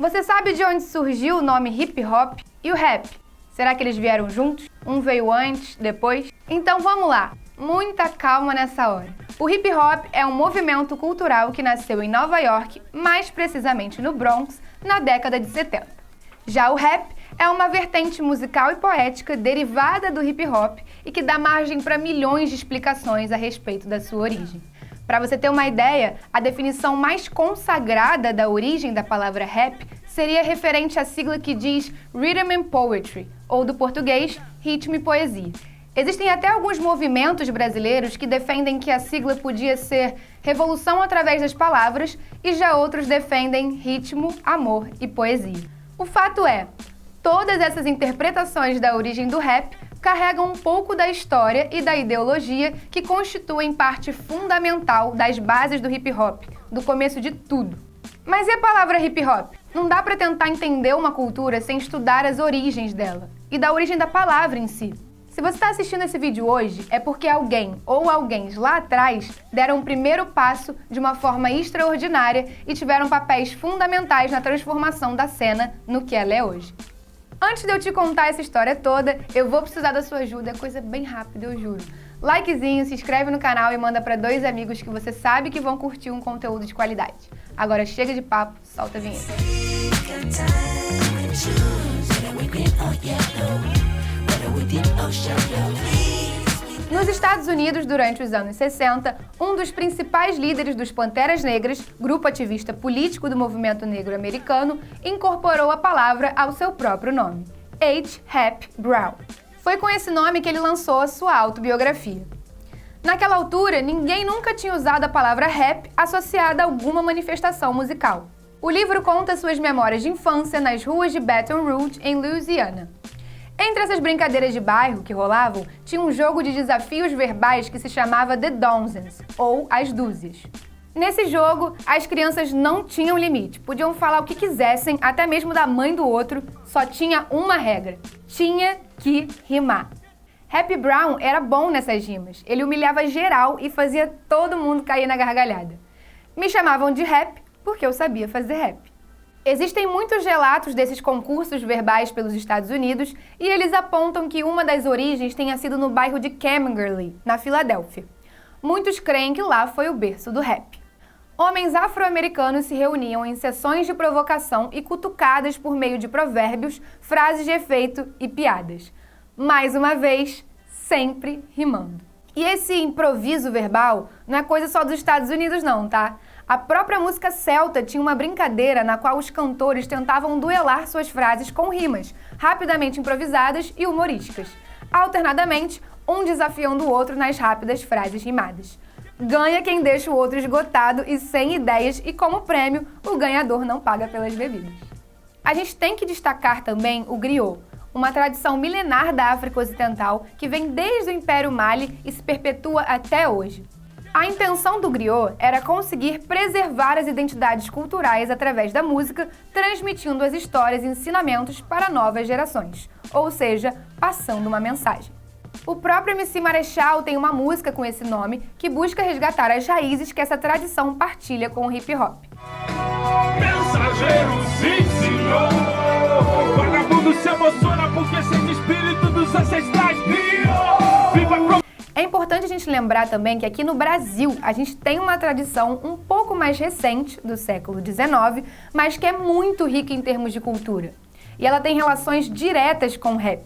Você sabe de onde surgiu o nome hip hop e o rap? Será que eles vieram juntos? Um veio antes, depois? Então vamos lá, muita calma nessa hora. O hip hop é um movimento cultural que nasceu em Nova York, mais precisamente no Bronx, na década de 70. Já o rap é uma vertente musical e poética derivada do hip hop e que dá margem para milhões de explicações a respeito da sua origem. Para você ter uma ideia, a definição mais consagrada da origem da palavra rap seria referente à sigla que diz Rhythm and Poetry, ou do português, ritmo e poesia. Existem até alguns movimentos brasileiros que defendem que a sigla podia ser revolução através das palavras e já outros defendem ritmo, amor e poesia. O fato é, todas essas interpretações da origem do rap carregam um pouco da história e da ideologia que constituem parte fundamental das bases do hip hop, do começo de tudo. Mas e a palavra hip hop? Não dá para tentar entender uma cultura sem estudar as origens dela e da origem da palavra em si. Se você está assistindo esse vídeo hoje, é porque alguém ou alguém lá atrás deram o primeiro passo de uma forma extraordinária e tiveram papéis fundamentais na transformação da cena no que ela é hoje. Antes de eu te contar essa história toda, eu vou precisar da sua ajuda, é coisa bem rápida, eu juro. Likezinho, se inscreve no canal e manda para 2 amigos que você sabe que vão curtir um conteúdo de qualidade. Agora chega de papo, solta a vinheta. Nos Estados Unidos, durante os anos 60, um dos principais líderes dos Panteras Negras, grupo ativista político do movimento negro americano, incorporou a palavra ao seu próprio nome, H. Rap Brown. Foi com esse nome que ele lançou a sua autobiografia. Naquela altura, ninguém nunca tinha usado a palavra rap associada a alguma manifestação musical. O livro conta suas memórias de infância nas ruas de Baton Rouge, em Louisiana. Entre essas brincadeiras de bairro que rolavam, tinha um jogo de desafios verbais que se chamava The Dozens, ou As Dúzias. Nesse jogo, as crianças não tinham limite, podiam falar o que quisessem, até mesmo da mãe do outro, só tinha uma regra: tinha que rimar. Rap Brown era bom nessas rimas, ele humilhava geral e fazia todo mundo cair na gargalhada. Me chamavam de rap porque eu sabia fazer rap. Existem muitos relatos desses concursos verbais pelos Estados Unidos e eles apontam que uma das origens tenha sido no bairro de Camberley, na Filadélfia. Muitos creem que lá foi o berço do rap. Homens afro-americanos se reuniam em sessões de provocação e cutucadas por meio de provérbios, frases de efeito e piadas. Mais uma vez, sempre rimando. E esse improviso verbal não é coisa só dos Estados Unidos não, tá? A própria música celta tinha uma brincadeira na qual os cantores tentavam duelar suas frases com rimas, rapidamente improvisadas e humorísticas. Alternadamente, um desafiando o outro nas rápidas frases rimadas. Ganha quem deixa o outro esgotado e sem ideias e, como prêmio, o ganhador não paga pelas bebidas. A gente tem que destacar também o griot, uma tradição milenar da África Ocidental que vem desde o Império Mali e se perpetua até hoje. A intenção do griot era conseguir preservar as identidades culturais através da música, transmitindo as histórias e ensinamentos para novas gerações, ou seja, passando uma mensagem. O próprio MC Marechal tem uma música com esse nome que busca resgatar as raízes que essa tradição partilha com o hip hop. Mensageiro, sim senhor, vagabundo se emociona porque sente espírito dos ancestrais. Viva É importante a gente lembrar também que aqui no Brasil a gente tem uma tradição um pouco mais recente, do século XIX, mas que é muito rica em termos de cultura. E ela tem relações diretas com o rap.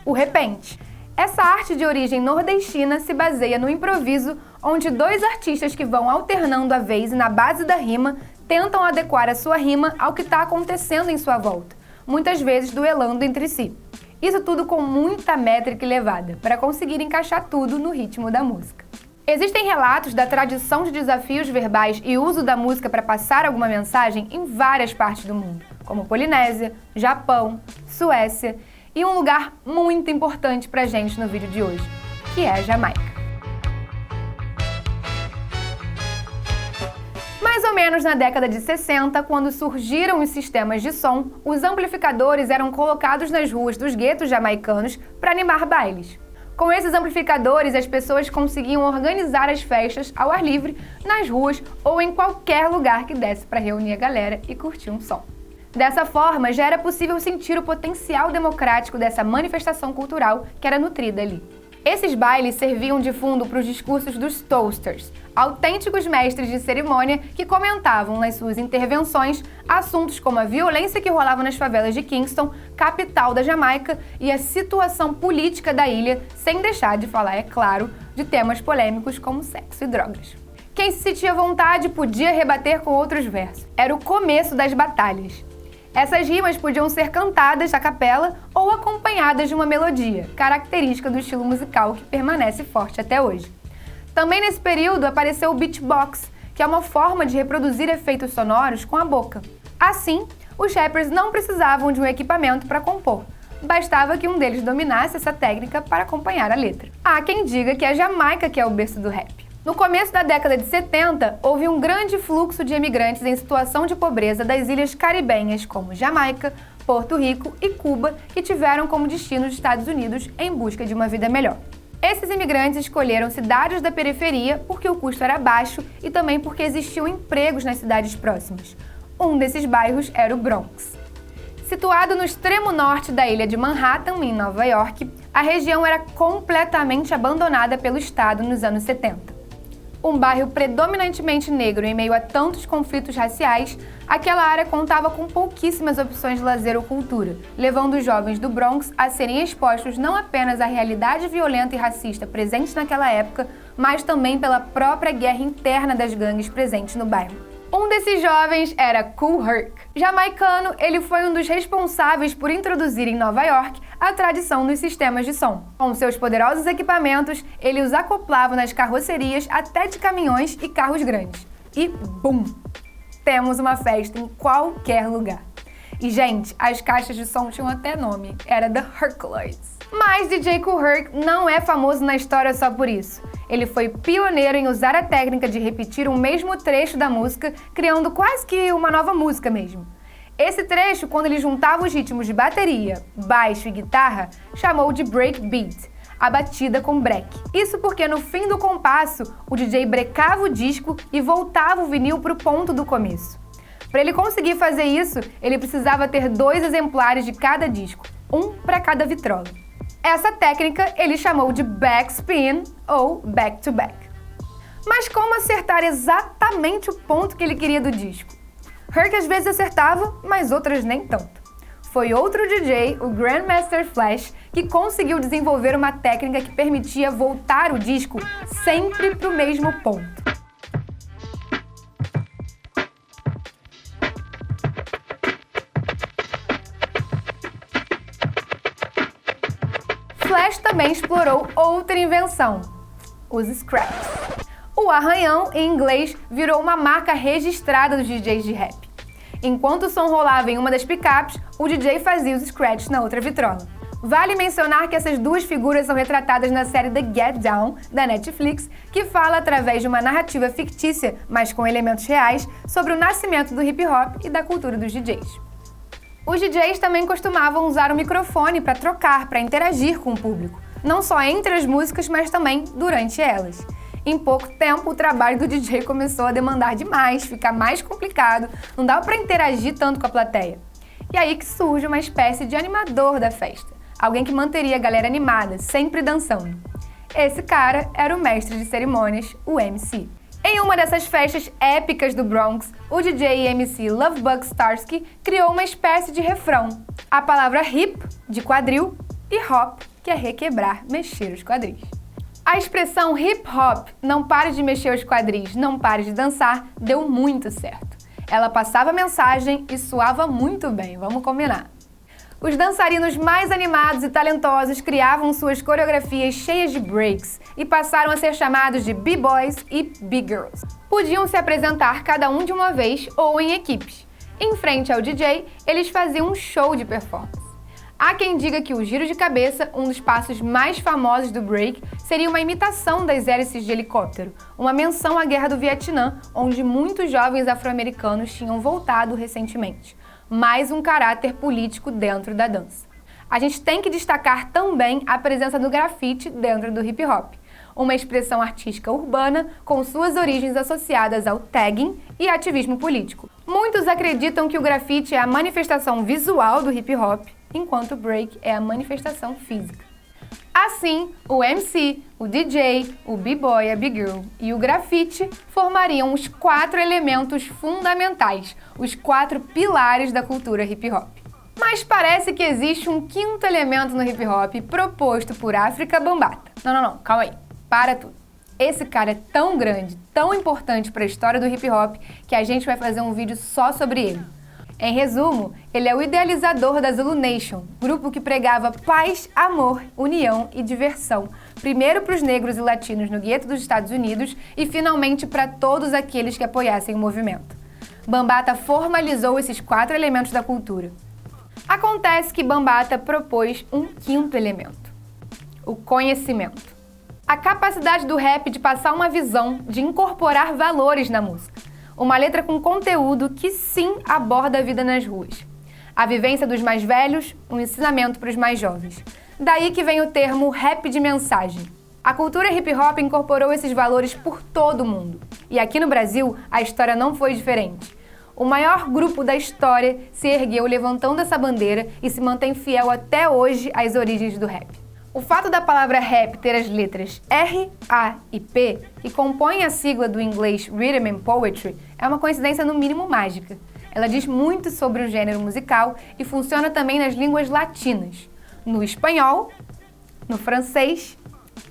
O repente. Essa arte de origem nordestina se baseia no improviso, onde 2 artistas que vão alternando a vez e na base da rima tentam adequar a sua rima ao que está acontecendo em sua volta, muitas vezes duelando entre si. Isso tudo com muita métrica elevada, para conseguir encaixar tudo no ritmo da música. Existem relatos da tradição de desafios verbais e uso da música para passar alguma mensagem em várias partes do mundo, como Polinésia, Japão, Suécia e um lugar muito importante pra gente no vídeo de hoje, que é a Jamaica. Mais ou menos na década de 60, quando surgiram os sistemas de som, os amplificadores eram colocados nas ruas dos guetos jamaicanos para animar bailes. Com esses amplificadores, as pessoas conseguiam organizar as festas ao ar livre, nas ruas ou em qualquer lugar que desse para reunir a galera e curtir um som. Dessa forma, já era possível sentir o potencial democrático dessa manifestação cultural que era nutrida ali. Esses bailes serviam de fundo para os discursos dos toasters, autênticos mestres de cerimônia que comentavam nas suas intervenções assuntos como a violência que rolava nas favelas de Kingston, capital da Jamaica, e a situação política da ilha, sem deixar de falar, é claro, de temas polêmicos como sexo e drogas. Quem se sentia à vontade podia rebater com outros versos. Era o começo das batalhas. Essas rimas podiam ser cantadas a capela ou acompanhadas de uma melodia, característica do estilo musical que permanece forte até hoje. Também nesse período apareceu o beatbox, que é uma forma de reproduzir efeitos sonoros com a boca. Assim, os rappers não precisavam de um equipamento para compor, bastava que um deles dominasse essa técnica para acompanhar a letra. Há quem diga que é a Jamaica que é o berço do rap. No começo da década de 70, houve um grande fluxo de imigrantes em situação de pobreza das ilhas caribenhas como Jamaica, Porto Rico e Cuba, que tiveram como destino os Estados Unidos em busca de uma vida melhor. Esses imigrantes escolheram cidades da periferia porque o custo era baixo e também porque existiam empregos nas cidades próximas. Um desses bairros era o Bronx. Situado no extremo norte da ilha de Manhattan, em Nova York, a região era completamente abandonada pelo Estado nos anos 70. Um bairro predominantemente negro em meio a tantos conflitos raciais, aquela área contava com pouquíssimas opções de lazer ou cultura, levando os jovens do Bronx a serem expostos não apenas à realidade violenta e racista presente naquela época, mas também pela própria guerra interna das gangues presentes no bairro. Um desses jovens era Kool Herc. Jamaicano, ele foi um dos responsáveis por introduzir em Nova York a tradição dos sistemas de som. Com seus poderosos equipamentos, ele os acoplava nas carrocerias até de caminhões e carros grandes. E BUM! Temos uma festa em qualquer lugar. E, gente, as caixas de som tinham até nome. Era The Herculoids. Mas DJ Kool Herc não é famoso na história só por isso. Ele foi pioneiro em usar a técnica de repetir o mesmo trecho da música, criando quase que uma nova música mesmo. Esse trecho, quando ele juntava os ritmos de bateria, baixo e guitarra, chamou de breakbeat, a batida com break. Isso porque no fim do compasso, o DJ brecava o disco e voltava o vinil para o ponto do começo. Para ele conseguir fazer isso, ele precisava ter 2 exemplares de cada disco, um para cada vitrola. Essa técnica ele chamou de backspin ou back-to-back. Mas como acertar exatamente o ponto que ele queria do disco? Herc às vezes acertava, mas outras nem tanto. Foi outro DJ, o Grandmaster Flash, que conseguiu desenvolver uma técnica que permitia voltar o disco sempre para o mesmo ponto. Flash também explorou outra invenção, os scratches. O arranhão, em inglês, virou uma marca registrada dos DJs de rap. Enquanto o som rolava em uma das picapes, o DJ fazia os scratches na outra vitrola. Vale mencionar que essas duas figuras são retratadas na série The Get Down, da Netflix, que fala através de uma narrativa fictícia, mas com elementos reais, sobre o nascimento do hip-hop e da cultura dos DJs. Os DJs também costumavam usar o microfone para trocar, para interagir com o público, não só entre as músicas, mas também durante elas. Em pouco tempo, o trabalho do DJ começou a demandar demais, ficar mais complicado, não dava para interagir tanto com a plateia. E aí que surge uma espécie de animador da festa, alguém que manteria a galera animada, sempre dançando. Esse cara era o mestre de cerimônias, o MC. Em uma dessas festas épicas do Bronx, o DJ e MC Lovebug Starski criou uma espécie de refrão. A palavra hip, de quadril, e hop, que é requebrar, mexer os quadris. A expressão hip hop, não pare de mexer os quadris, não pare de dançar, deu muito certo. Ela passava mensagem e soava muito bem, vamos combinar. Os dançarinos mais animados e talentosos criavam suas coreografias cheias de breaks e passaram a ser chamados de B-Boys e B-Girls. Podiam se apresentar cada um de uma vez ou em equipes. Em frente ao DJ, eles faziam um show de performance. Há quem diga que o giro de cabeça, um dos passos mais famosos do break, seria uma imitação das hélices de helicóptero, uma menção à Guerra do Vietnã, onde muitos jovens afro-americanos tinham voltado recentemente. Mais um caráter político dentro da dança. A gente tem que destacar também a presença do grafite dentro do hip hop, uma expressão artística urbana com suas origens associadas ao tagging e ativismo político. Muitos acreditam que o grafite é a manifestação visual do hip hop, enquanto o break é a manifestação física. Assim, o MC, o DJ, o b-boy, a b-girl e o grafite formariam os 4 elementos fundamentais, os 4 pilares da cultura hip hop. Mas parece que existe um 5º elemento no hip hop proposto por Afrika Bambaataa. Não, calma aí, para tudo. Esse cara é tão grande, tão importante para a história do hip hop que a gente vai fazer um vídeo só sobre ele. Em resumo, ele é o idealizador da Zulu Nation, grupo que pregava paz, amor, união e diversão, primeiro para os negros e latinos no gueto dos Estados Unidos e finalmente para todos aqueles que apoiassem o movimento. Bambaataa formalizou esses 4 elementos da cultura. Acontece que Bambaataa propôs um 5º elemento: o conhecimento. A capacidade do rap de passar uma visão, de incorporar valores na música. Uma letra com conteúdo que sim aborda a vida nas ruas. A vivência dos mais velhos, um ensinamento para os mais jovens. Daí que vem o termo rap de mensagem. A cultura hip hop incorporou esses valores por todo o mundo. E aqui no Brasil, a história não foi diferente. O maior grupo da história se ergueu levantando essa bandeira e se mantém fiel até hoje às origens do rap. O fato da palavra rap ter as letras R, A e P, que compõem a sigla do inglês Rhythm and Poetry, é uma coincidência no mínimo mágica. Ela diz muito sobre o gênero musical e funciona também nas línguas latinas, no espanhol, no francês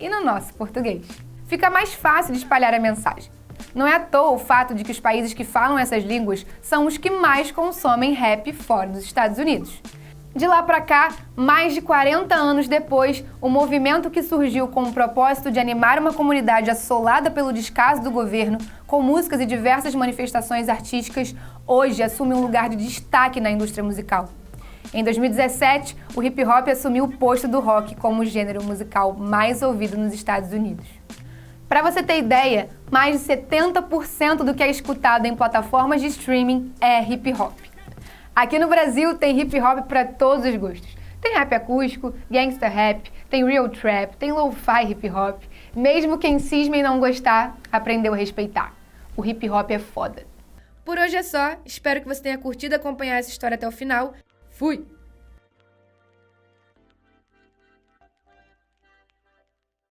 e no nosso português. Fica mais fácil de espalhar a mensagem. Não é à toa o fato de que os países que falam essas línguas são os que mais consomem rap fora dos Estados Unidos. De lá pra cá, mais de 40 anos depois, o movimento que surgiu com o propósito de animar uma comunidade assolada pelo descaso do governo, com músicas e diversas manifestações artísticas, hoje assume um lugar de destaque na indústria musical. Em 2017, o hip hop assumiu o posto do rock como o gênero musical mais ouvido nos Estados Unidos. Para você ter ideia, mais de 70% do que é escutado em plataformas de streaming é hip hop. Aqui no Brasil tem hip hop para todos os gostos. Tem rap acústico, gangsta rap, tem real trap, tem lo-fi hip hop. Mesmo quem cisma em não gostar, aprendeu a respeitar. O hip hop é foda. Por hoje é só, espero que você tenha curtido acompanhar essa história até o final. Fui!